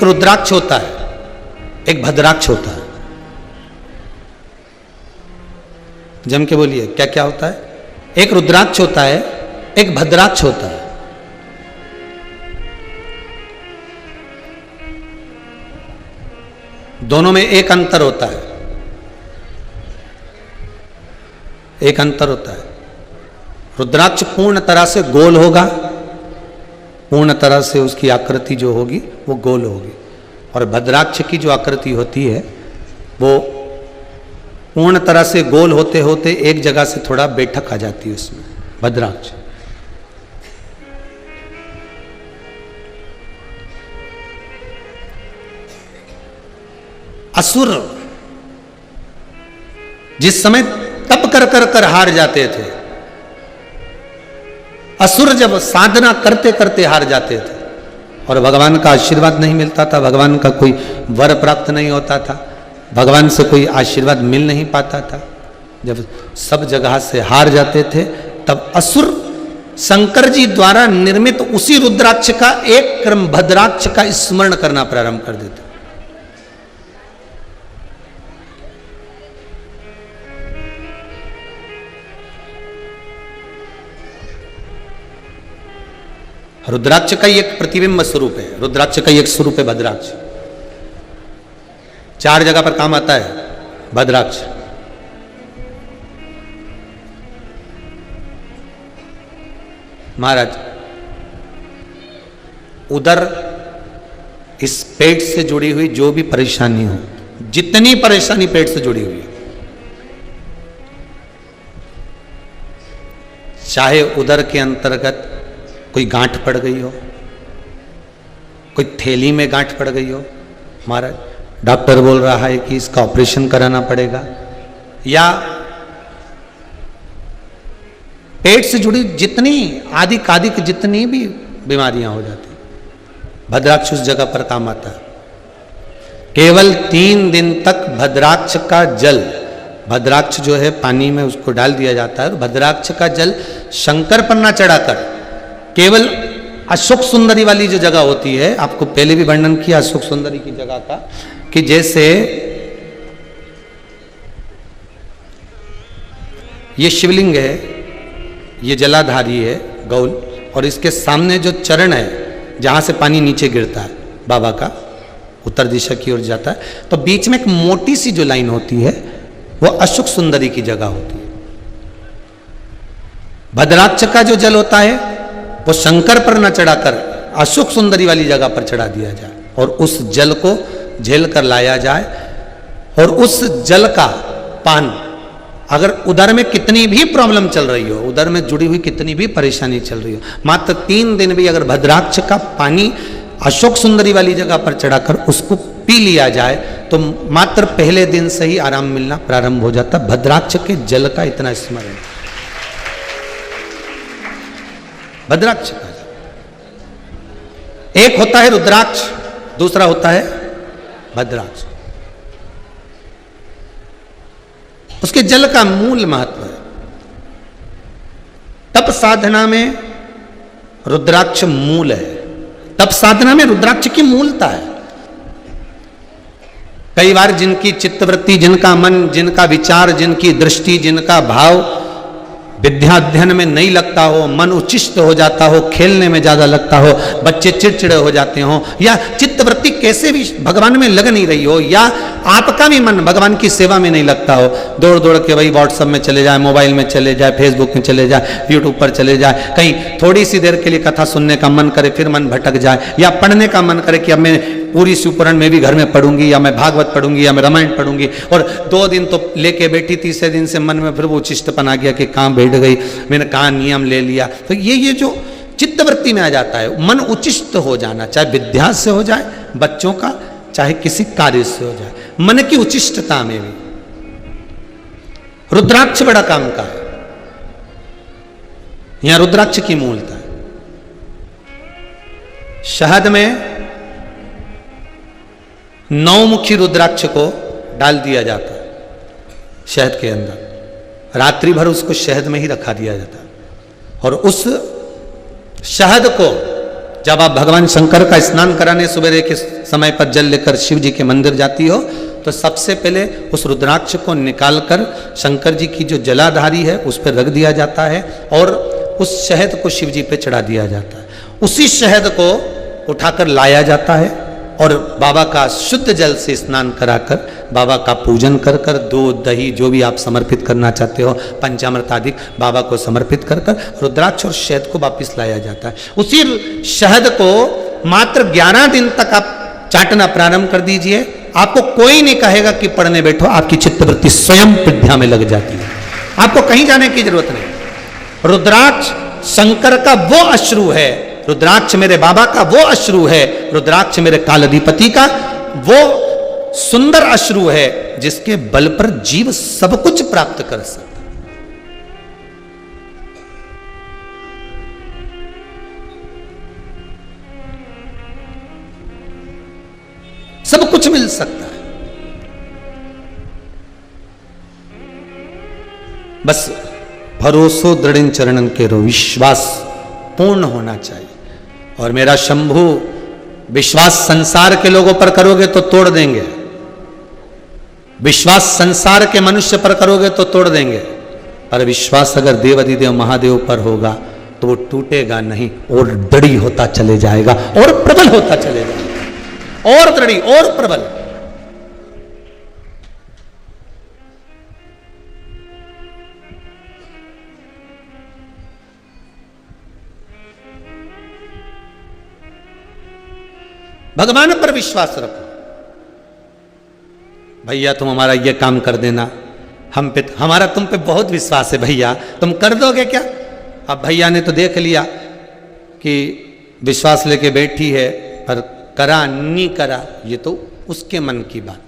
एक रुद्राक्ष होता है, एक भद्राक्ष होता है। जम के बोलिए, क्या क्या होता है? एक रुद्राक्ष होता है, एक भद्राक्ष होता है। दोनों में एक अंतर होता है, एक अंतर होता है। रुद्राक्ष पूर्ण तरह से गोल होगा, पूर्ण तरह से उसकी आकृति जो होगी वो गोल होगी, और भद्राक्ष की जो आकृति होती है वो पूर्ण तरह से गोल होते होते एक जगह से थोड़ा बैठक आ जाती है उसमें, भद्राक्ष। असुर जिस समय तप कर कर कर हार जाते थे, असुर जब साधना करते करते हार जाते थे और भगवान का आशीर्वाद नहीं मिलता था, भगवान का कोई वर प्राप्त नहीं होता था, भगवान से कोई आशीर्वाद मिल नहीं पाता था, जब सब जगह से हार जाते थे, तब असुर शंकर जी द्वारा निर्मित उसी रुद्राक्ष का एक क्रम भद्राक्ष का स्मरण करना प्रारंभ कर देते। रुद्राक्ष का एक प्रतिबिंब स्वरूप है, रुद्राक्ष का एक स्वरूप है भद्राक्ष। 4 जगह पर काम आता है भद्राक्ष। महाराज, उधर इस पेट से जुड़ी हुई जो भी परेशानी हो, जितनी परेशानी पेट से जुड़ी हुई है, चाहे उदर के अंतर्गत कोई गांठ पड़ गई हो, कोई थैली में गांठ पड़ गई हो, महाराज डॉक्टर बोल रहा है कि इसका ऑपरेशन कराना पड़ेगा, या पेट से जुड़ी जितनी आदिक जितनी भी बीमारियां हो जाती, भद्राक्ष उस जगह पर काम आता है। केवल 3 दिन तक भद्राक्ष का जल, भद्राक्ष जो है पानी में उसको डाल दिया जाता है, भद्राक्ष का जल शंकर पर ना चढ़ाकर केवल अशोक सुंदरी वाली जो जगह होती है, आपको पहले भी वर्णन किया अशोक सुंदरी की जगह का, कि जैसे ये शिवलिंग है, ये जलाधारी है गौल, और इसके सामने जो चरण है जहां से पानी नीचे गिरता है बाबा का, उत्तर दिशा की ओर जाता है, तो बीच में एक मोटी सी जो लाइन होती है वो अशोक सुंदरी की जगह होती है। भद्राक्ष का जो जल होता है वो शंकर पर न चढ़ाकर अशोक सुंदरी वाली जगह पर चढ़ा दिया जाए और उस जल को झेल कर लाया जाए, और उस जल का पान, अगर उदर में कितनी भी प्रॉब्लम चल रही हो, उदर में जुड़ी हुई कितनी भी परेशानी चल रही हो, मात्र 3 दिन भी अगर भद्राक्ष का पानी अशोक सुंदरी वाली जगह पर चढ़ाकर उसको पी लिया जाए तो मात्र पहले दिन से ही आराम मिलना प्रारंभ हो जाता। भद्राक्ष के जल का इतना स्मरण, भद्राक्ष का एक होता है रुद्राक्ष, दूसरा होता है भद्राक्ष। उसके जल का मूल महत्व है। तप साधना में रुद्राक्ष मूल है, तप साधना में रुद्राक्ष की मूलता है। कई बार जिनकी चित्तवृत्ति, जिनका मन, जिनका विचार, जिनकी दृष्टि, जिनका भाव विद्या अध्ययन में नहीं लगता हो, मन उच्चिष्ट हो जाता हो, खेलने में ज्यादा लगता हो, बच्चे चिड़चिड़े हो जाते हो, या चित्तवृत्ति कैसे भी भगवान में लग नहीं रही हो, या आपका भी मन भगवान की सेवा में नहीं लगता हो, दौड़ दौड़ के वही व्हाट्सएप में चले जाए, मोबाइल में चले जाए, फेसबुक में चले जाए, यूट्यूब पर चले जाए, कहीं थोड़ी सी देर के लिए कथा सुनने का मन करे फिर मन भटक जाए, या पढ़ने का मन करे कि अब मैं पूरी शिवपुराण में भी घर में पढ़ूंगी, या मैं भागवत पढ़ूंगी, या मैं रामायण पढ़ूंगी, और 2 दिन तो लेके बैठी, तीसरे दिन से मन में फिर वो चिष्टपन आ गया कि कहाँ बैठ गई, मैंने कहाँ नियम ले लिया। तो ये जो चित्तवृत्ति में आ जाता है, मन उचिष्ट हो जाना, चाहे विद्या से हो जाए बच्चों का, चाहे किसी कार्य से हो जाए, मन की उचिष्टता में भी रुद्राक्ष बड़ा काम का है। यहां रुद्राक्ष की मूलता है। शहद में 9 मुखी रुद्राक्ष को डाल दिया जाता है शहद के अंदर, रात्रि भर उसको शहद में ही रखा दिया जाता है, और उस शहद को जब आप भगवान शंकर का स्नान कराने सवेरे के समय पर जल लेकर शिव जी के मंदिर जाती हो, तो सबसे पहले उस रुद्राक्ष को निकालकर शंकर जी की जो जलाधारी है उस पर रख दिया जाता है और उस शहद को शिव जी पे चढ़ा दिया जाता है। उसी शहद को उठाकर लाया जाता है और बाबा का शुद्ध जल से स्नान कराकर बाबा का पूजन कर कर दूध दही जो भी आप समर्पित करना चाहते हो, पंचामृत आदि बाबा को समर्पित कर कर रुद्राक्ष और शहद को वापिस लाया जाता है। उसी शहद को मात्र 11 दिन तक आप चाटना प्रारंभ कर दीजिए, आपको कोई नहीं कहेगा कि पढ़ने बैठो, आपकी चित्तवृत्ति स्वयं विद्या में लग जाती है, आपको कहीं जाने की जरूरत नहीं। रुद्राक्ष शंकर का वो अश्रु है, रुद्राक्ष मेरे बाबा का वो अश्रु है, रुद्राक्ष मेरे कालाधिपति का वो सुंदर अश्रु है जिसके बल पर जीव सब कुछ प्राप्त कर सकता, सब कुछ मिल सकता है। बस भरोसो दृढ़ चरणन के रो, विश्वास पूर्ण होना चाहिए। और मेरा शंभु विश्वास संसार के लोगों पर करोगे तो तोड़ देंगे, विश्वास संसार के मनुष्य पर करोगे तो तोड़ देंगे, पर विश्वास अगर देवाधिदेव महादेव पर होगा तो वो टूटेगा नहीं और दृढ़ होता चले जाएगा और प्रबल होता चले जाएगा, और दृढ़ और प्रबल। भगवान पर विश्वास रखो, भैया तुम हमारा ये काम कर देना, हम पे हमारा तुम पे बहुत विश्वास है भैया, तुम कर दोगे क्या। अब भैया ने तो देख लिया कि विश्वास लेके बैठी है पर करा नहीं करा, ये तो उसके मन की बात।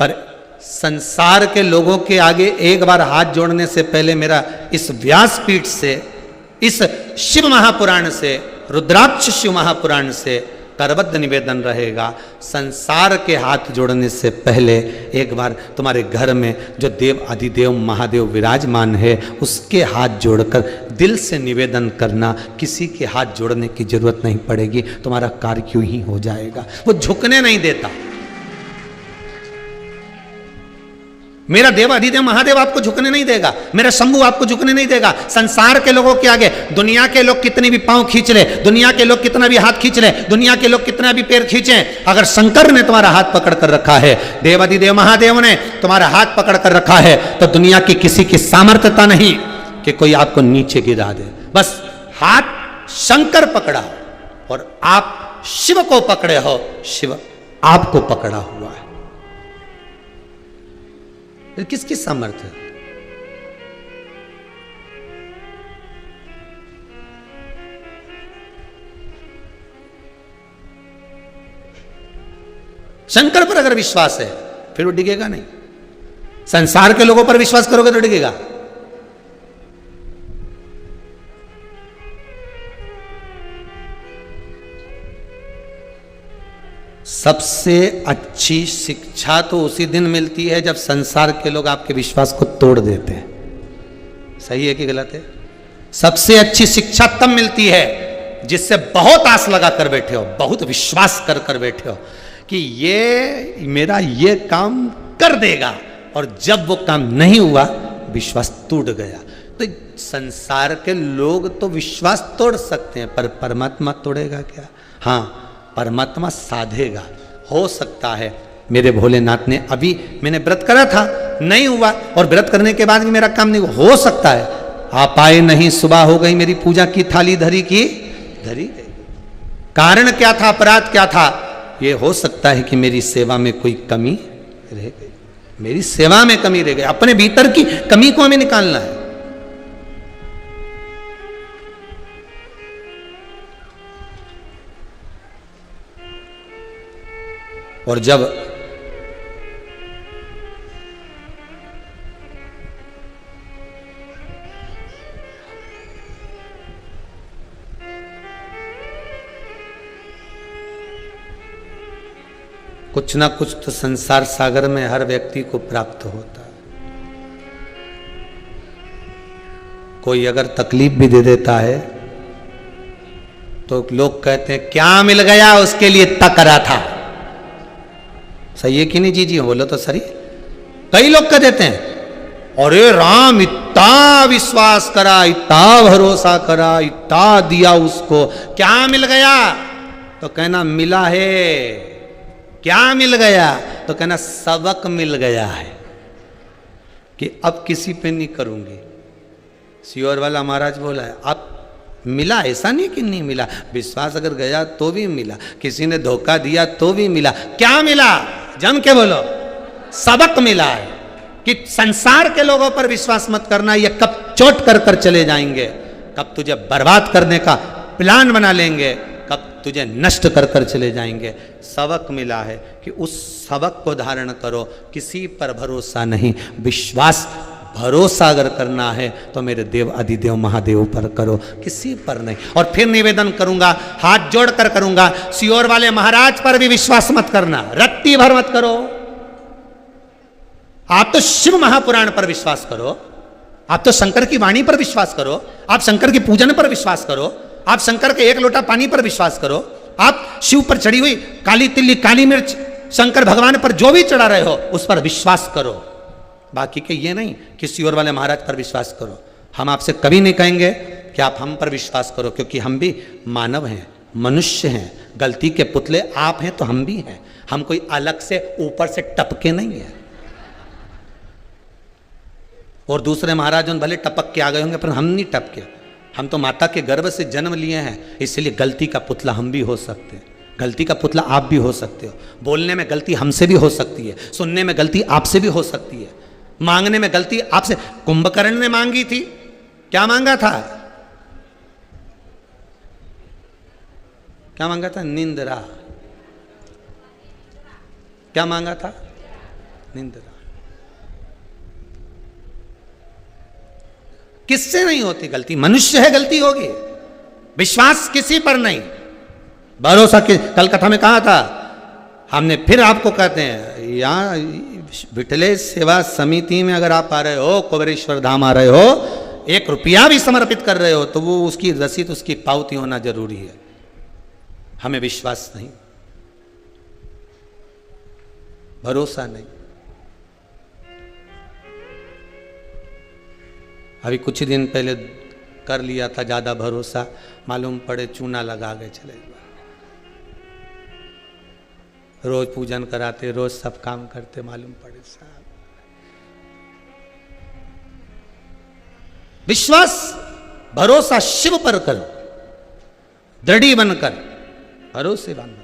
पर संसार के लोगों के आगे एक बार हाथ जोड़ने से पहले मेरा इस व्यासपीठ से, इस शिव महापुराण से, रुद्राक्ष शिव महापुराण से करबद्ध निवेदन रहेगा, संसार के हाथ जोड़ने से पहले एक बार तुम्हारे घर में जो देव अधिदेव महादेव विराजमान है उसके हाथ जोड़कर दिल से निवेदन करना, किसी के हाथ जोड़ने की जरूरत नहीं पड़ेगी, तुम्हारा कार्य क्यों ही हो जाएगा। वो झुकने नहीं देता, मेरा देव अधिदेव महादेव आपको झुकने नहीं देगा, मेरा शंभु आपको झुकने नहीं देगा। संसार के लोगों के आगे दुनिया के लोग कितने भी पांव खींच ले, दुनिया के लोग कितना भी हाथ खींच ले, दुनिया के लोग कितना भी पैर खींचे, अगर शंकर ने तुम्हारा हाथ पकड़ कर रखा है, देव अधिदेव महादेव ने तुम्हारा हाथ पकड़ कर रखा है, तो दुनिया की किसी की सामर्थ्यता नहीं कि कोई आपको नीचे गिरा दे। बस हाथ शंकर पकड़ा और आप शिव को पकड़े हो, शिव आपको पकड़ा हुआ है। किसकी सामर्थ्य है? शंकर पर अगर विश्वास है फिर वो डिगेगा नहीं, संसार के लोगों पर विश्वास करोगे तो डिगेगा। सबसे अच्छी शिक्षा तो उसी दिन मिलती है जब संसार के लोग आपके विश्वास को तोड़ देते हैं। सही है कि गलत है? सबसे अच्छी शिक्षा तब मिलती है जिससे बहुत आस लगा कर बैठे हो, बहुत विश्वास कर कर बैठे हो कि ये मेरा ये काम कर देगा, और जब वो काम नहीं हुआ विश्वास टूट गया। तो संसार के लोग तो विश्वास तोड़ सकते हैं पर परमात्मा तोड़ेगा क्या? हाँ, परमात्मा साधेगा। हो सकता है मेरे भोलेनाथ ने, अभी मैंने व्रत करा था नहीं हुआ और व्रत करने के बाद भी मेरा काम नहीं हुआ, हो सकता है आप आए नहीं, सुबह हो गई, मेरी पूजा की थाली धरी की धरी गई। कारण क्या था, अपराध क्या था? ये हो सकता है कि मेरी सेवा में कोई कमी रह गई, मेरी सेवा में कमी रह गई। अपने भीतर की कमी को हमें निकालना है। और जब कुछ ना कुछ तो संसार सागर में हर व्यक्ति को प्राप्त होता है। कोई अगर तकलीफ भी दे देता है तो लोग कहते हैं क्या मिल गया उसके लिए तक रहा था। सही है कि नहीं जी? जी बोलो तो सही। कई लोग कह देते हैं अरे राम इतना विश्वास करा, इतना भरोसा करा, इतना दिया उसको, क्या मिल गया? तो कहना मिला है। क्या मिल गया? तो कहना सबक मिल गया है कि अब किसी पे नहीं करूंगी। सियोर वाला महाराज बोला है अब मिला, ऐसा नहीं कि नहीं मिला, विश्वास अगर गया तो भी मिला, किसी ने धोखा दिया तो भी मिला। क्या मिला? जम के बोलो। सबक मिला है कि संसार के लोगों पर विश्वास मत करना, ये कब चोट कर कर चले जाएंगे, कब तुझे बर्बाद करने का प्लान बना लेंगे, कब तुझे नष्ट कर कर चले जाएंगे। सबक मिला है कि उस सबक को धारण करो, किसी पर भरोसा नहीं, विश्वास भरोसा अगर करना है तो मेरे देव अधिदेव महादेव पर करो, किसी पर नहीं। और फिर निवेदन करूंगा, हाथ जोड़ कर करूंगा, सियोर वाले महाराज पर भी विश्वास मत करना, रत्ती भर मत करो। आप तो शिव महापुराण पर विश्वास करो, आप तो शंकर की वाणी पर विश्वास करो, आप शंकर की पूजन पर विश्वास करो, आप शंकर के एक लोटा पानी पर विश्वास करो, आप शिव पर चढ़ी हुई काली तिल्ली काली मिर्च शंकर भगवान पर जो भी चढ़ा रहे हो उस पर विश्वास करो। बाकी के ये नहीं कि सियोर वाले महाराज पर विश्वास करो। हम आपसे कभी नहीं कहेंगे कि आप हम पर विश्वास करो, क्योंकि हम भी मानव हैं, मनुष्य हैं, गलती के पुतले आप हैं तो हम भी हैं। हम कोई अलग से ऊपर से टपके नहीं है। और दूसरे महाराज भले टपक के आ गए होंगे पर हम नहीं टपके। हम तो माता के गर्भ से जन्म लिए हैं, इसलिए गलती का पुतला हम भी हो सकते हैं, गलती का पुतला आप भी हो सकते हो। बोलने में गलती हमसे भी हो सकती है, सुनने में गलती आपसे भी हो सकती है, मांगने में गलती आपसे। कुंभकर्ण ने मांगी थी, क्या मांगा था? क्या मांगा था? निंद्रा। क्या मांगा था? निंद्रा। किससे नहीं होती गलती? मनुष्य है, गलती होगी। विश्वास किसी पर नहीं, भरोसा के कल कथा में कहा था हमने, फिर आपको कहते हैं यहाँ विठले सेवा समिति में अगर आप आ रहे हो, कुबेरेश्वर धाम आ रहे हो, 1 रुपया भी समर्पित कर रहे हो तो वो उसकी रसीद, उसकी पावती होना जरूरी है। हमें विश्वास नहीं, भरोसा नहीं। अभी कुछ दिन पहले कर लिया था ज्यादा भरोसा, मालूम पड़े चूना लगा के चले गए। रोज पूजन कराते, रोज सब काम करते, मालूम पड़े साहब। विश्वास भरोसा शिव पर करो, दृढ़ी बनकर, भरोसेवान बनकर।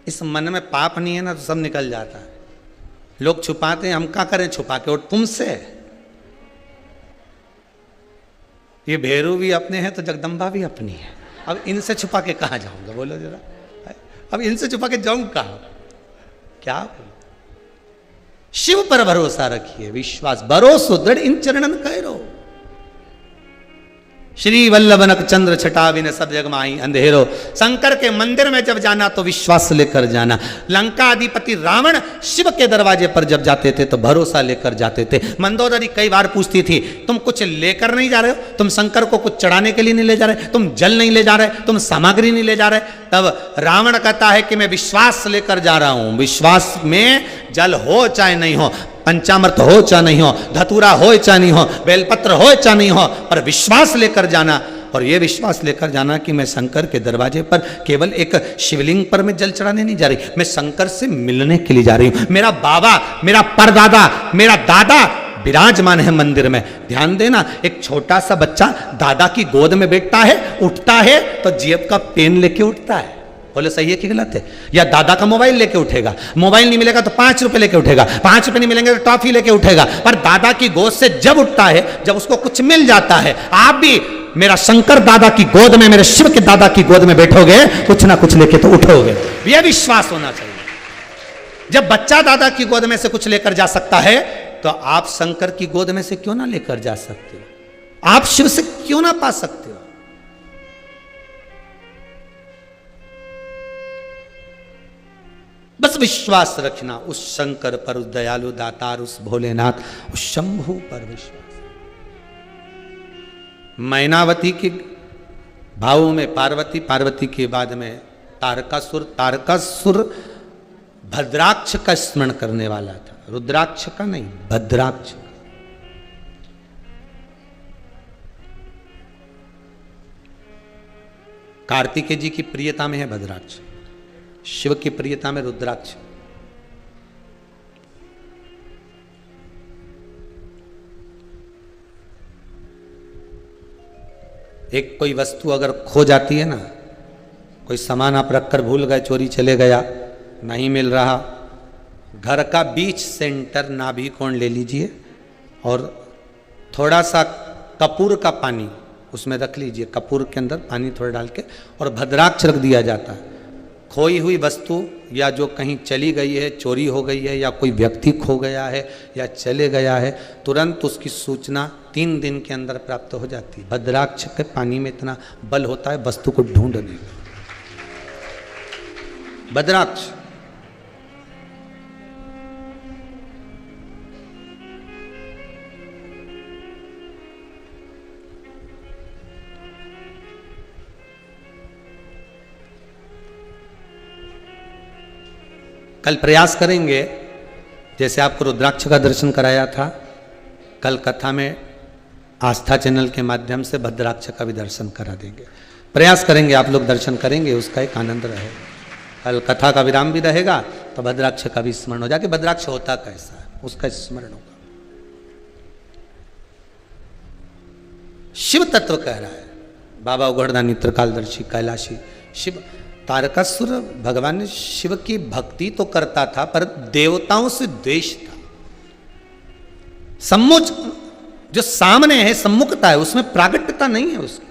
इस मन में पाप नहीं है ना तो सब निकल जाता है। लोग छुपाते हैं, हम क्या करें छुपा के? और तुमसे ये भैरू भी अपने हैं तो जगदम्बा भी अपनी है। अब इनसे छुपा के कहाँ जाऊंगा बोलो जरा? अब इनसे छुपा के जाऊं कहाँ? क्या बोलो? शिव पर भरोसा रखिए, विश्वास भरोसो दृढ़ इन चरणन करो। श्री वल्लभनक चंद्र छटा बिन सब जग माही अंधेरो। शंकर के मंदिर में जब जाना तो विश्वास लेकर जाना। लंका अधिपति रावण शिव के दरवाजे पर जब जाते थे तो भरोसा लेकर जाते थे। मंदोदरी कई बार पूछती थी तुम कुछ लेकर नहीं जा रहे हो, तुम शंकर को कुछ चढ़ाने के लिए नहीं ले जा रहे, तुम जल नहीं ले जा रहे, तुम सामग्री नहीं ले जा रहे। तब रावण कहता है कि मैं विश्वास लेकर जा रहा हूं। विश्वास में जल हो चाहे नहीं हो, पंचामृत हो चाहे नहीं हो, धतूरा हो चाहे नहीं हो, बेलपत्र हो चाहे नहीं हो, पर विश्वास लेकर जाना। और यह विश्वास लेकर जाना कि मैं शंकर के दरवाजे पर केवल एक शिवलिंग पर मैं जल चढ़ाने नहीं जा रही, मैं शंकर से मिलने के लिए जा रही हूं। मेरा बाबा, मेरा परदादा, मेरा दादा विराजमान है मंदिर में। ध्यान देना, एक छोटा सा बच्चा दादा की गोद में बैठता है, उठता है तो जेब का पेन लेके उठता है। बोले सही है कि गलत है? या दादा का मोबाइल लेके उठेगा, मोबाइल नहीं मिलेगा तो 5 रुपए लेके उठेगा, 5 रुपए नहीं मिलेंगे तो टॉफी लेके उठेगा। पर दादा की गोद से जब उठता है, जब उसको कुछ मिल जाता है, आप भी मेरा शंकर दादा की गोद में, मेरे शिव के दादा की गोद में बैठोगे, कुछ ना कुछ लेके तो उठोगे। यह विश्वास होना चाहिए। जब बच्चा दादा की गोद में से कुछ लेकर जा सकता है तो आप शंकर की गोद में से क्यों ना लेकर जा सकते हो? आप शिव से क्यों ना पा सकते हो? बस विश्वास रखना उस शंकर पर, उस दयालु दातार, उस भोलेनाथ, उस शंभु पर विश्वास। मैनावती के भावों में पार्वती, पार्वती के बाद में तारकासुर, तारकासुर भद्राक्ष का स्मरण करने वाला था, रुद्राक्ष का नहीं, भद्राक्ष। कार्तिकेय जी की प्रियता में है भद्राक्ष, शिव की प्रियता में रुद्राक्ष। एक कोई वस्तु अगर खो जाती है ना, कोई सामान आप रखकर भूल गए, चोरी चले गया, नहीं मिल रहा, घर का बीच सेंटर नाभि कोण ले लीजिए और थोड़ा सा कपूर का पानी उसमें रख लीजिए, कपूर के अंदर पानी थोड़ा डाल के, और भद्राक्ष रख दिया जाता है। खोई हुई वस्तु या जो कहीं चली गई है, चोरी हो गई है, या कोई व्यक्ति खो गया है या चले गया है, तुरंत उसकी सूचना 3 दिन के अंदर प्राप्त हो जाती है। भद्राक्ष के पानी में इतना बल होता है वस्तु को ढूंढने का। भद्राक्ष कल प्रयास करेंगे, जैसे आपको रुद्राक्ष का दर्शन कराया था, कल कथा में आस्था चैनल के माध्यम से भद्राक्ष का भी दर्शन करा देंगे। प्रयास करेंगे, आप लोग दर्शन करेंगे, उसका एक आनंद रहेगा। कल कथा का विराम भी रहेगा तो भद्राक्ष का भी स्मरण हो जाए कि भद्राक्ष होता कैसा है, उसका स्मरण होगा। शिव तत्व कह रहा है बाबा उघड़दानी त्रिकालदर्शी कैलाशी शिव। तारकासुर भगवान शिव की भक्ति तो करता था पर देवताओं से द्वेष था। सम्मुख जो सामने है, सम्मुखता है, उसमें प्रागट्यता नहीं है उसकी।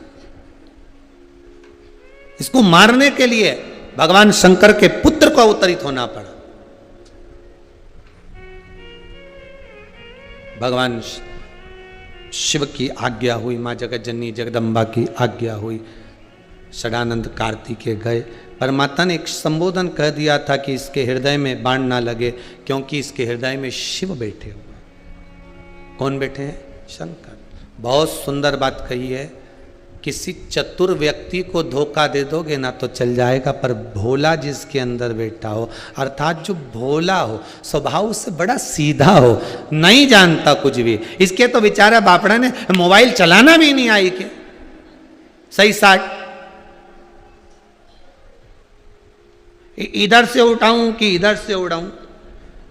इसको मारने के लिए भगवान शंकर के पुत्र को अवतरित होना पड़ा। भगवान शिव की आज्ञा हुई, मां जगत जननी जगदम्बा की आज्ञा हुई, षडानंद कार्तिकेय गए। परमात्मा ने एक संबोधन कह दिया था कि इसके हृदय में बाण ना लगे, क्योंकि इसके हृदय में शिव बैठे हुए। कौन बैठे हैं? शंकर। बहुत सुंदर बात कही है, किसी चतुर व्यक्ति को धोखा दे दोगे ना तो चल जाएगा, पर भोला जिसके अंदर बैठा हो, अर्थात जो भोला हो, स्वभाव से बड़ा सीधा हो, नहीं जानता कुछ भी। इसके तो बेचारा बापड़ा ने मोबाइल चलाना भी नहीं आई के सही साठ, इधर से उठाऊं कि इधर से उड़ाऊं।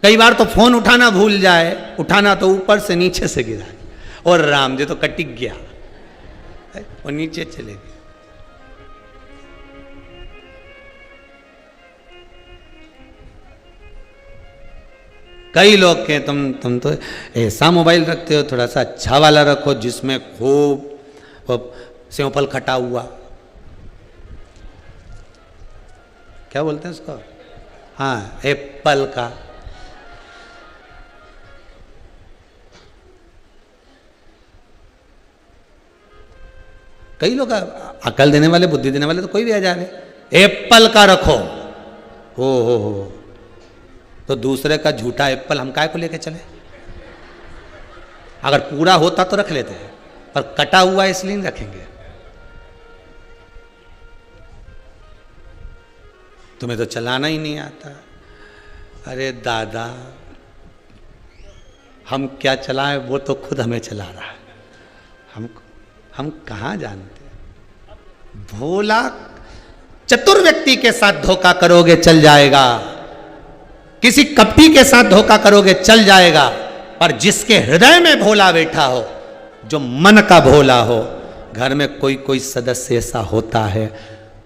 कई बार तो फोन उठाना भूल जाए, उठाना तो ऊपर से नीचे से गिरा, और राम जी तो कटिक गया और नीचे चले गए। कई लोग के तुम तो ऐसा मोबाइल रखते हो, थोड़ा सा अच्छा वाला रखो जिसमें खूब सेवफल खटा हुआ, क्या बोलते हैं उसको, हाँ एप्पल का। कई लोग अकल देने वाले, बुद्धि देने वाले तो कोई भी आ जा रहे, एप्पल का रखो। हो तो दूसरे का झूठा एप्पल हम काय को लेके चले? अगर पूरा होता तो रख लेते हैं, पर कटा हुआ इसलिए नहीं रखेंगे। तुम्हें तो चलाना ही नहीं आता। अरे दादा, हम क्या चलाएं, वो तो खुद हमें चला रहा है, हम कहाँ जानते। भोला चतुर व्यक्ति के साथ धोखा करोगे चल जाएगा, किसी कपटी के साथ धोखा करोगे चल जाएगा, पर जिसके हृदय में भोला बैठा हो, जो मन का भोला हो। घर में कोई कोई सदस्य ऐसा होता है,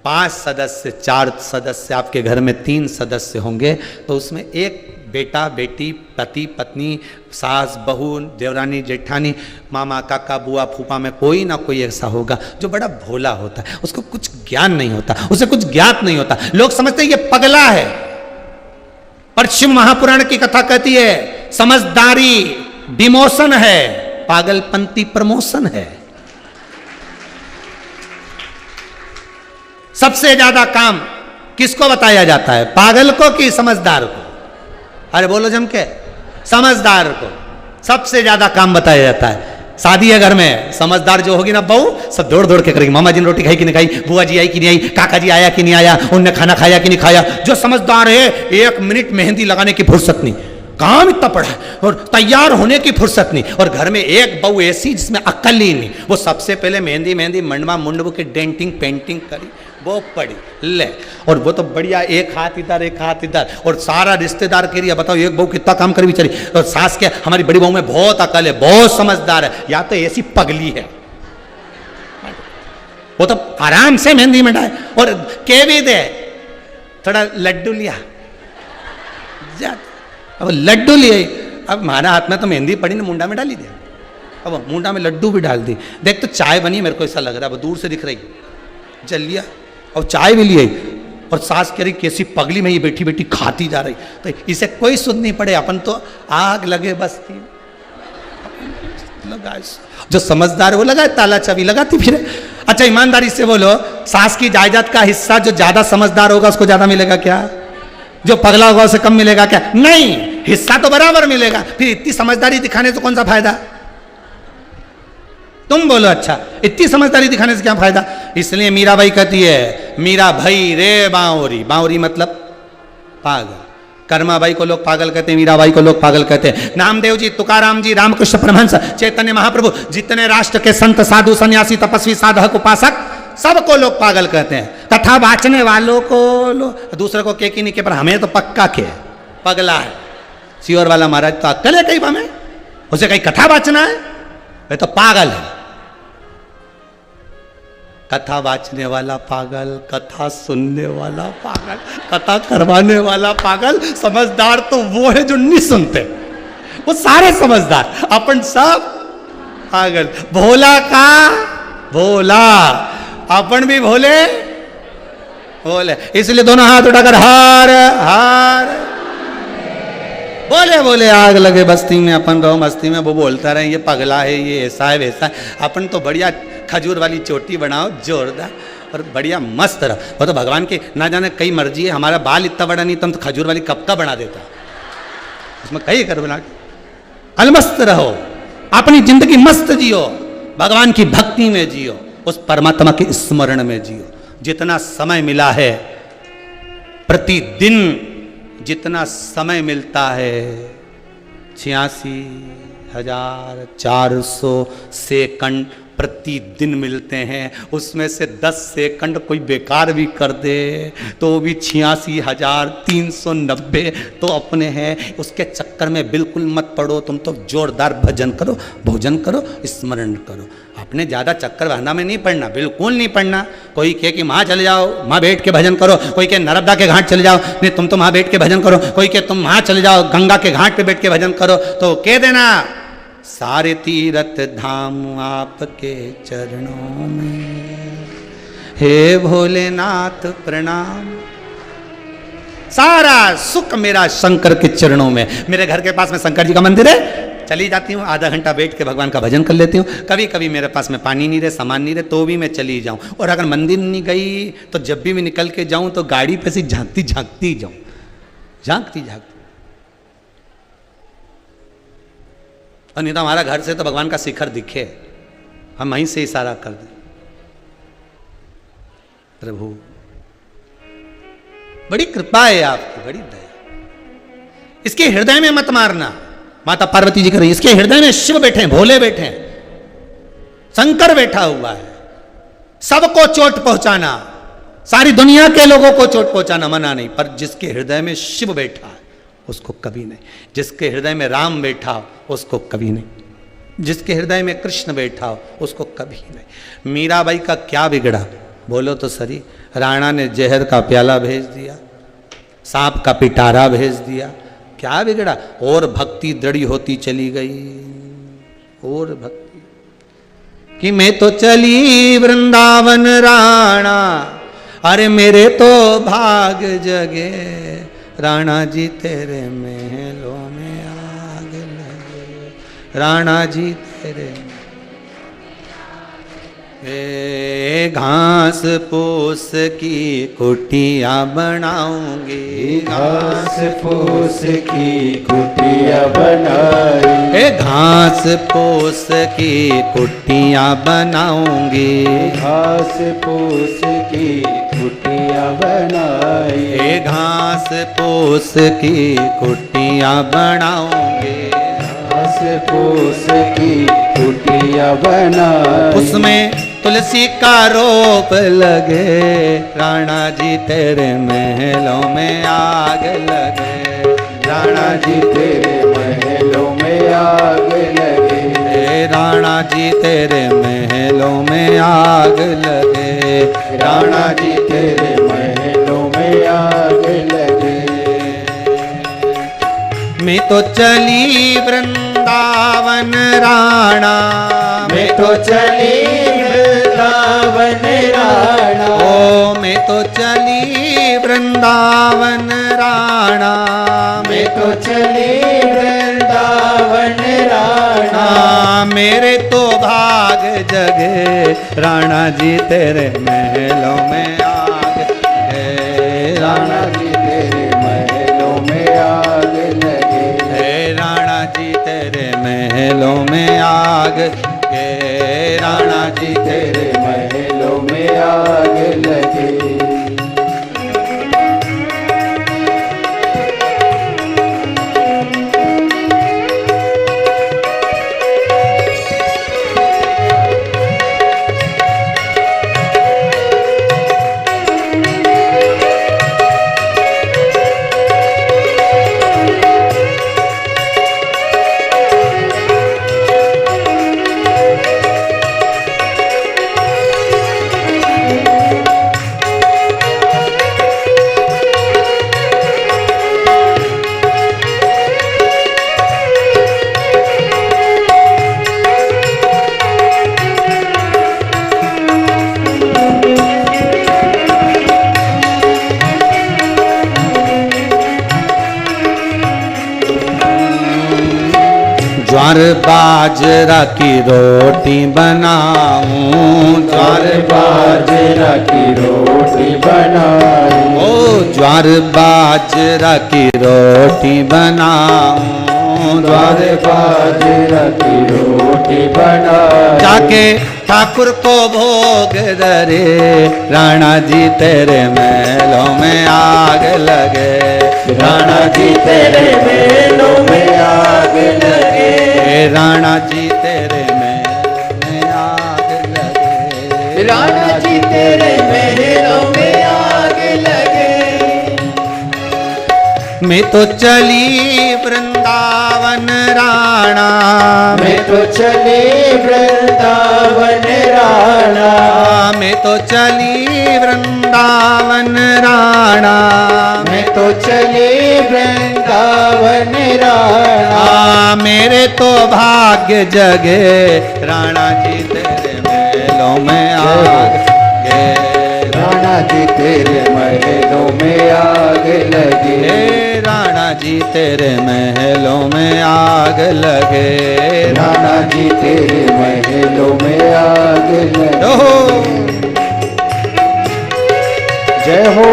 5 सदस्य, 4 सदस्य, आपके घर में 3 सदस्य होंगे, तो उसमें एक बेटा बेटी, पति पत्नी, सास बहू, देवरानी जेठानी, मामा काका बुआ फूफा में कोई ना कोई ऐसा होगा जो बड़ा भोला होता है। उसको कुछ ज्ञान नहीं होता, उसे कुछ ज्ञात नहीं होता। लोग समझते हैं ये पगला है, पर शिव महापुराण की कथा कहती है समझदारी डिमोशन है, पागलपंती प्रमोशन है। सबसे ज्यादा काम किसको बताया जाता है, पागल को कि समझदार को? अरे बोलो जम के। समझदार को सबसे ज्यादा काम बताया जाता है। शादी है घर में, समझदार जो होगी ना बहू, सब दौड़ दौड़ के करेगी। मामा जी ने रोटी खाई कि नहीं खाई, बुआ जी आई कि नहीं आई, काका जी आया कि नहीं आया, उनने खाना खाया कि नहीं खाया। जो समझदार है 1 मिनट मेहंदी लगाने की फुर्सत नहीं, काम इतना पड़ा है और तैयार होने की फुर्सत नहीं। और घर में एक बहू ऐसी जिसमें अक्ल ही नहीं, वो सबसे पहले मेहंदी मंडवा मुंडबू की डेंटिंग पेंटिंग करी, वो पड़ी ले। और वो तो बढ़िया एक हाथ इधर एक हाथ इधर, और सारा रिश्तेदार के लिए बताओ एक बहू कितना काम कर बेचारी। और सास के हमारी बड़ी बहू में बहुत अकल है, बहुत समझदार है, या तो ऐसी पगली है, वो तो आराम से मेहंदी मिटाए। और के भी दे थोड़ा लड्डू लिया, अब लड्डू लिए, अब हमारे हाथ में तो मेहंदी पड़ी ना, मुंडा में डाली दे, अब मुंडा में लड्डू भी डाल दी। देख तो चाय बनी, मेरे को ऐसा लग रहा है, दूर से दिख रही, जल लिया और चाय भी लिए। और सास कह रही कैसी पगली में ये बैठी बैठी खाती जा रही, तो इसे कोई सुध नहीं पड़े, अपन तो आग लगे बस्ती लगा। जो समझदार वो लगा ताला चाबी लगाती फिर। अच्छा ईमानदारी से बोलो, सास की जायदाद का हिस्सा जो ज्यादा समझदार होगा उसको ज्यादा मिलेगा क्या? जो पगला होगा उसे कम मिलेगा क्या? नहीं, हिस्सा तो बराबर मिलेगा। फिर इतनी समझदारी दिखाने से कौन सा फायदा? तुम बोलो। अच्छा इतनी समझदारी दिखाने से क्या फायदा? इसलिए मीराबाई कहती है, मीरा भाई रे बावरी, बावरी मतलब पागल। कर्माबाई को लोग पागल कहते हैं, मीराबाई को लोग पागल कहते हैं। नामदेव जी, तुकाराम जी, रामकृष्ण परमहंस, चैतन्य महाप्रभु, जितने राष्ट्र के संत साधु सन्यासी तपस्वी साधक उपासक, सबको लोग पागल कहते हैं। कथा वाचने वालों को दूसरे को के नहीं के, पर हमें तो पक्का के पगला है। सियोर वाला महाराज तो अक्ल है कहीं हमें, उसे कहीं कथा वाचना है, वे तो पागल है। कथा वाचने वाला पागल, कथा सुनने वाला पागल, कथा करवाने वाला पागल। समझदार तो वो है जो नहीं सुनते, वो सारे समझदार, अपन सब पागल। भोला का भोला, अपन भी भोले भोले। इसलिए दोनों हाथ उठाकर हार हार बोले बोले, आग लगे बस्ती में, अपन रहो मस्ती में। वो बोलता रहे ये पगला है, ये ऐसा है वैसा है। अपन तो बढ़िया खजूर वाली चोटी बनाओ जोरदार और बढ़िया मस्त रहो। वो तो भगवान की ना जाने कई मर्जी है, हमारा बाल इतना बड़ा नहीं, तुम तो खजूर वाली कब का बना देता, उसमें कई कर बना के अलमस्त रहो, अपनी जिंदगी मस्त जियो, भगवान की भक्ति में जियो, उस परमात्मा के स्मरण में जियो। जितना समय मिला है, प्रतिदिन जितना समय मिलता है, 86,400 सेकंड प्रतिदिन मिलते हैं। उसमें से 10 सेकंड कोई बेकार भी कर दे तो भी 86,390 तो अपने हैं। उसके चक्कर में बिल्कुल मत पड़ो, तुम तो जोरदार भजन करो, भोजन करो, स्मरण करो। अपने ज़्यादा चक्कर बहाना में नहीं पड़ना, बिल्कुल नहीं पड़ना। कोई कहे कि वहाँ चले जाओ, वहाँ बैठ के भजन करो, कोई कहे नर्मदा के घाट चले जाओ, नहीं तुम तो वहाँ बैठ के भजन करो, कोई कहे तुम वहाँ चले जाओ गंगा के घाट पे बैठ के भजन करो, तो कह देना सारे तीरथ धाम आपके चरणों में, हे भोलेनाथ प्रणाम। सारा सुख मेरा शंकर के चरणों में। मेरे घर के पास में शंकर जी का मंदिर है, चली जाती हूँ, आधा घंटा बैठ के भगवान का भजन कर लेती हूँ। कभी कभी मेरे पास में पानी नहीं रहे, सामान नहीं रहे, तो भी मैं चली जाऊँ। और अगर मंदिर नहीं गई तो जब भी मैं निकल के जाऊँ तो गाड़ी पे से झांकती झांकती जाऊँ, झांकती झांकती। और नहीं तो हमारा घर से तो भगवान का शिखर दिखे, हम वहीं से इशारा कर दें, प्रभु बड़ी कृपा है आपकी, बड़ी दया। इसके हृदय में मत मारना। माता पार्वती जी कह रही, इसके हृदय में शिव बैठे हैं, भोले बैठे हैं, शंकर बैठा हुआ है। सबको चोट पहुंचाना, सारी दुनिया के लोगों को चोट पहुंचाना मना नहीं, पर जिसके हृदय में शिव बैठा है उसको कभी नहीं। जिसके हृदय में राम बैठा हो उसको कभी नहीं। जिसके हृदय में कृष्ण बैठा हो उसको कभी नहीं। मीराबाई का क्या बिगड़ा बोलो तो सही। राणा ने जहर का प्याला भेज दिया, सांप का पिटारा भेज दिया, क्या बिगड़ा? और भक्ति दृढ़ होती चली गई, और भक्ति कि मैं तो चली वृंदावन राणा, अरे मेरे तो भाग जगे, राणा जी तेरे महलों में आग लगे, राणा जी तेरे घास फूस की कुटिया बनाऊंगी, घास फूस की कुटिया बनाई, घास फूस की कुटिया बनाऊंगी, घास फूस की कुटिया बनाई, घास फूस की कुटिया बनाऊंगी, घास फूस की कुटिया बनाई, उसमें तुलसी का रोप लगे, राणा जी तेरे महलों में आग लगे, राणा जी तेरे महलों में आग लगे, राणा जी तेरे महलों में आग लगे, राणा जी तेरे महलों में आग लगे। मैं तो चली वृंदावन राणा, मैं तो चली वृंदावन राणा, ओ मैं तो चली वृंदावन राणा, मैं तो चली वृंदावन राणा, मेरे तो भाग जगे, राणा जी तेरे महलों में आग लगे, राणा जी तेरे महलों में आग लगे, राणा जी तेरे महलों में आग लगे, राणा जी तेरे महलों में आग लगे। ज्वार बाजरा की रोटी बनाऊं, ज्वार बाजरा की रोटी बनाऊं, ओ ज्वार बाजरा की रोटी बनाऊं, ज्वार बाजरा की रोटी बनाऊं, जाके ठाकुर को भोग धरे, राणा जी तेरे महलों में आग लगे, राणा जी तेरे महलों में आग लगे, राणा जी तेरे महलों में आग लगे, राणा जी तेरे महलों में आग लगे। मैं तो चली वृंदावन राणा, मैं तो चली वृंदावन राणा, मैं तो चली वृंदावन राणा, मैं तो चली वृंदावन राणा, मेरे तो भाग्य जगे, राणा जी तेरे महलों में आग लगे, राणा जी तेरे महलों में आग लगे, राणा जी तेरे महलों में आग लगे, राणा जी तेरे महलों में आग लगे। जय हो।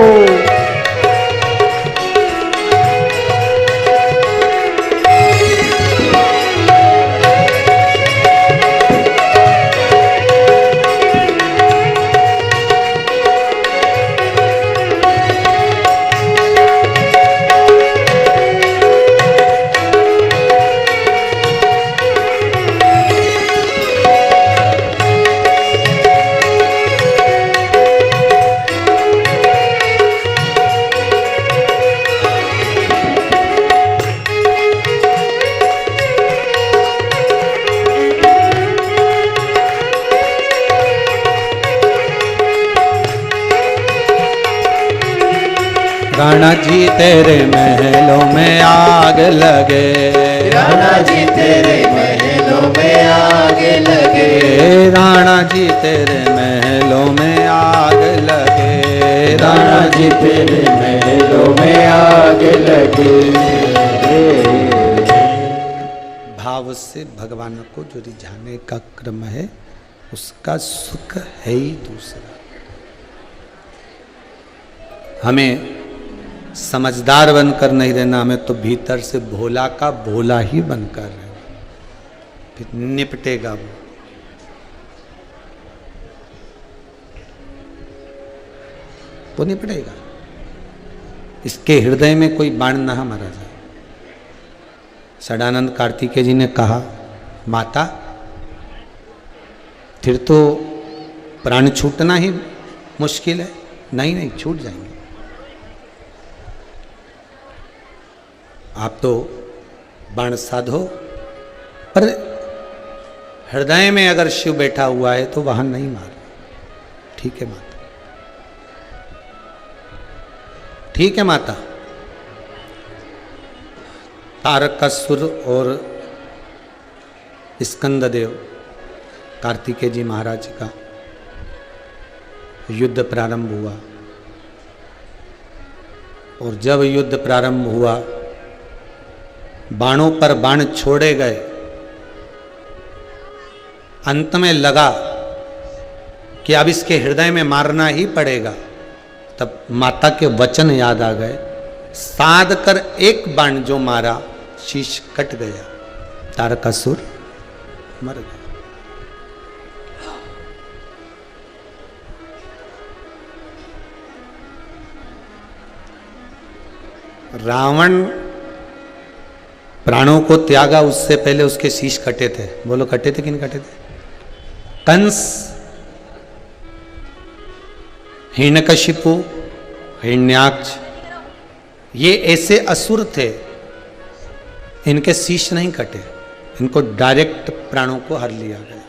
राणा जी तेरे महलों में आग लगे, राणा जी तेरे महलों में आग लगे, राणा जी तेरे महलों में आग लगे, राणा जी तेरे महलों में आग लगे। भाव से भगवान को जो रिझाने का क्रम है उसका सुख है ही दूसरा। हमें समझदार बनकर नहीं रहना, हमें तो भीतर से भोला का भोला ही बनकर रहना, फिर निपटेगा वो। वो निपटेगा। इसके हृदय में कोई बाण ना मारा जाए। सदानंद कार्तिकेय जी ने कहा, माता फिर तो प्राण छूटना ही मुश्किल है। नहीं नहीं, छूट जाएंगे। आप तो बाण साधो, पर हृदय में अगर शिव बैठा हुआ है तो वहां नहीं मार। ठीक है माता, ठीक है माता। तारकासुर और स्कंददेव कार्तिकेय जी महाराज का युद्ध प्रारंभ हुआ, और जब युद्ध प्रारंभ हुआ, बाणों पर बाण छोड़े गए। अंत में लगा कि अब इसके हृदय में मारना ही पड़ेगा। तब माता के वचन याद आ गए। साध कर एक बाण जो मारा, शीश कट गया, तारकासुर मर गया। रावण प्राणों को त्यागा, उससे पहले उसके शीश कटे थे। बोलो, कटे थे कि नहीं कटे थे? कंस, हिरण्यकशिपु, हिरण्याक्ष, ये ऐसे असुर थे, इनके शीश नहीं कटे, इनको डायरेक्ट प्राणों को हर लिया गया।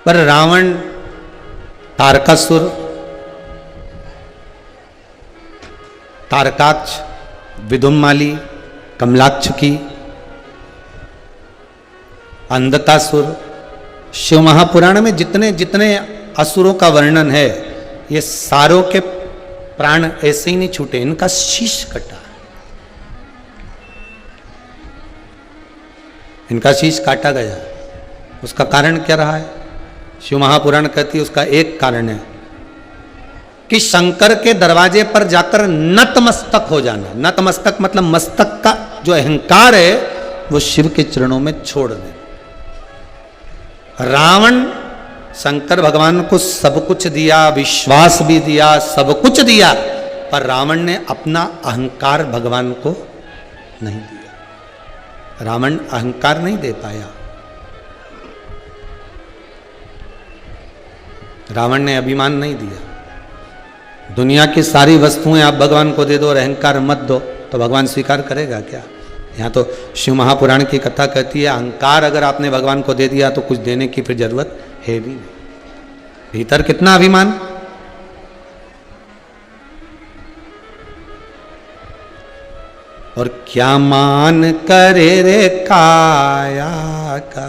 पर रावण, तारकासुर, तारकाक्ष, विदुम्माली, कमलाक्षकी, अंधकासुर, शिव महापुराण में जितने जितने असुरों का वर्णन है, ये सारों के प्राण ऐसे ही नहीं छूटे, इनका शीश कटा। इनका शीश काटा गया। उसका कारण क्या रहा है? शिव महापुराण कहती है उसका एक कारण है कि शंकर के दरवाजे पर जाकर नतमस्तक हो जाना। नतमस्तक मतलब मस्तक का जो अहंकार है वो शिव के चरणों में छोड़ दे। रावण शंकर भगवान को सब कुछ दिया, विश्वास भी दिया, सब कुछ दिया, पर रावण ने अपना अहंकार भगवान को नहीं दिया। रावण अहंकार नहीं दे पाया। रावण ने अभिमान नहीं दिया। दुनिया की सारी वस्तुएं आप भगवान को दे दो और अहंकार मत दो, तो भगवान स्वीकार करेगा क्या? यहाँ तो शिव महापुराण की कथा कहती है अहंकार अगर आपने भगवान को दे दिया तो कुछ देने की फिर जरूरत है भी नहीं। भीतर कितना अभिमान। और क्या मान करे रे काया का,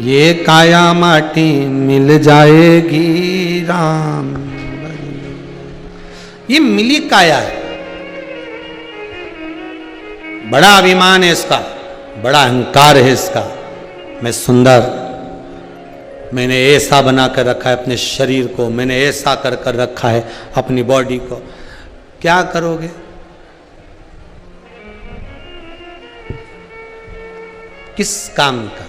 ये काया माटी मिल जाएगी राम। ये मिली काया है। बड़ा अभिमान है इसका, बड़ा अहंकार है इसका। मैं सुंदर, मैंने ऐसा बना कर रखा है अपने शरीर को, मैंने ऐसा कर कर रखा है अपनी बॉडी को। क्या करोगे? किस काम का?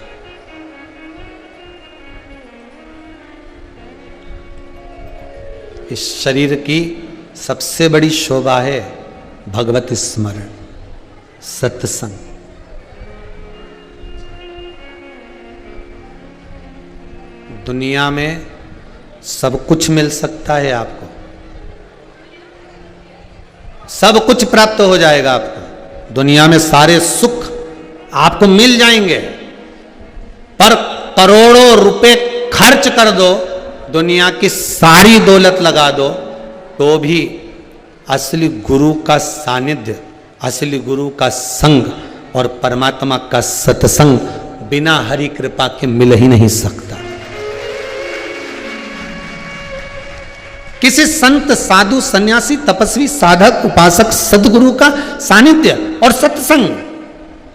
इस शरीर की सबसे बड़ी शोभा है भगवत स्मरण, सत्संग। दुनिया में सब कुछ मिल सकता है आपको, सब कुछ प्राप्त हो जाएगा आपको। दुनिया में सारे सुख आपको मिल जाएंगे, पर करोड़ों रुपए खर्च कर दो, दुनिया की सारी दौलत लगा दो, तो भी असली गुरु का सानिध्य, असली गुरु का संग और परमात्मा का सत्संग बिना हरि कृपा के मिल ही नहीं सकता। किसी संत साधु सन्यासी तपस्वी साधक उपासक सदगुरु का सानिध्य और सत्संग,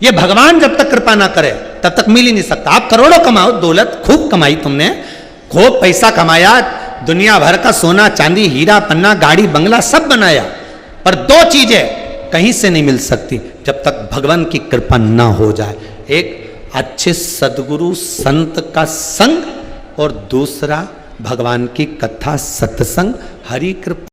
ये भगवान जब तक कृपा ना करे तब तक मिल ही नहीं सकता। आप करोड़ों कमाओ, दौलत खूब कमाई तुमने, खूब पैसा कमाया, दुनिया भर का सोना चांदी हीरा पन्ना गाड़ी बंगला सब बनाया, पर दो चीजें कहीं से नहीं मिल सकती जब तक भगवान की कृपा ना हो जाए। एक अच्छे सदगुरु संत का संग और दूसरा भगवान की कथा सत्संग। हरि कृपा